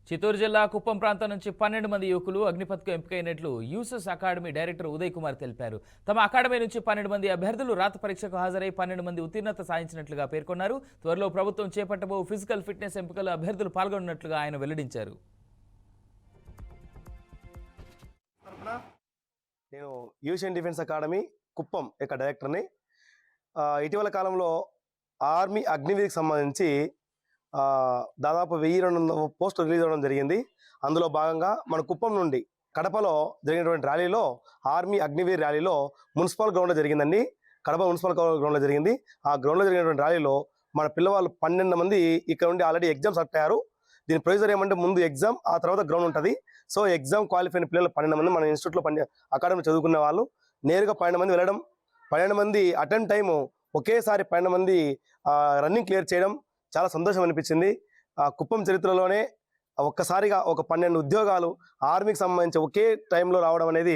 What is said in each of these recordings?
చిత్తూరు జిల్లా కుప్పం ప్రాంతం నుంచి 12 మంది యువకులు అగ్నిపథ్కు ఎంపికైనట్లు యూసస్ అకాడమీ డైరెక్టర్ ఉదయ్ కుమార్ తెలిపారు. తమ అకాడమీ నుంచి 12 మంది అభ్యర్థులు రాత పరీక్షకు హాజరై 12 మంది ఉత్తీర్ణత సాధించినట్లుగా పేర్కొన్నారు. త్వరలో ప్రభుత్వం చేపట్టబో ఫిజికల్ ఫిట్నెస్ ఎంపికలో అభ్యర్థులు పాల్గొన్నట్లుగా ఆయన వెల్లడించారు. నేను యూషన్ డిఫెన్స్ అకాడమీ కుప్పం యొక్క డైరెక్టర్ని. ఇటీవల కాలంలో ఆర్మీ అగ్నివీర్కి సంబంధించి దాదాపు 1200 పోస్టులు రిలీజ్ అవ్వడం జరిగింది. అందులో భాగంగా మన కుప్పం నుండి కడపలో జరిగినటువంటి ర్యాలీలో ఆర్మీ అగ్నివీర్ ర్యాలీలో మున్సిపల్ గ్రౌండ్లో జరిగిందండి. కడప మున్సిపల్ గ్రౌండ్లో జరిగింది. ఆ గ్రౌండ్లో జరిగినటువంటి ర్యాలీలో మన పిల్లవాళ్ళు 12 మంది ఇక్కడ నుండి ఆల్రెడీ ఎగ్జామ్స్ అట్ అయ్యారు. దీని ప్రొసీజర్ ఏమంటే ముందు ఎగ్జామ్, ఆ తర్వాత గ్రౌండ్ ఉంటుంది. సో ఎగ్జామ్ క్వాలిఫై అయిన పిల్లలు 12 మంది మన ఇన్స్టిట్యూట్లో అకాడమీ చదువుకునే వాళ్ళు నేరుగా 12 మంది వెళ్ళడం, 12 మంది అటెంప్ట్ టైము ఒకేసారి 12 మంది రన్నింగ్ క్లియర్ చేయడం చాలా సంతోషం అనిపించింది. కుప్పం చరిత్రలోనే ఒక్కసారిగా ఒక 12 ఉద్యోగాలు ఆర్మీకి సంబంధించి ఒకే టైంలో రావడం అనేది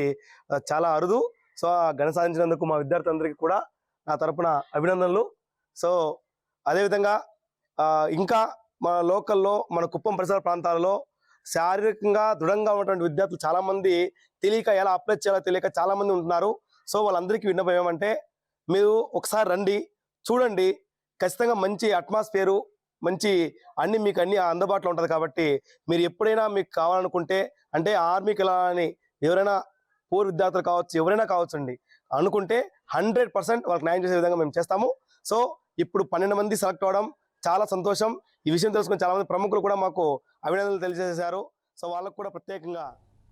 చాలా అరుదు. సో ఘన సాధించినందుకు మా విద్యార్థులందరికీ కూడా నా తరపున అభినందనలు. సో అదేవిధంగా ఇంకా మన లోకల్లో మన కుప్పం పరిసర ప్రాంతాలలో శారీరకంగా దృఢంగా ఉన్నటువంటి విద్యార్థులు చాలామంది తెలియక ఎలా అప్లై చేయాలో తెలియక చాలామంది ఉంటున్నారు. సో వాళ్ళందరికీ విన్నపం ఏమంటే మీరు ఒకసారి రండి, చూడండి. ఖచ్చితంగా మంచి అట్మాస్ఫియరు, మంచి మీకు అన్ని అందుబాటులో ఉంటుంది. కాబట్టి మీరు ఎప్పుడైనా మీకు కావాలనుకుంటే, అంటే ఆర్మీకి వెళ్ళాలని ఎవరైనా పూర్వ విద్యార్థులు కావచ్చు, ఎవరైనా కావచ్చు అండి అనుకుంటే 100% వాళ్ళకి న్యాయం చేసే విధంగా మేము చేస్తాము. సో ఇప్పుడు 12 మంది సెలెక్ట్ అవ్వడం చాలా సంతోషం. ఈ విషయం తెలుసుకుని చాలా మంది ప్రముఖులు కూడా మాకు అభినందనలు తెలియజేశారు. సో వాళ్ళకు కూడా ప్రత్యేకంగా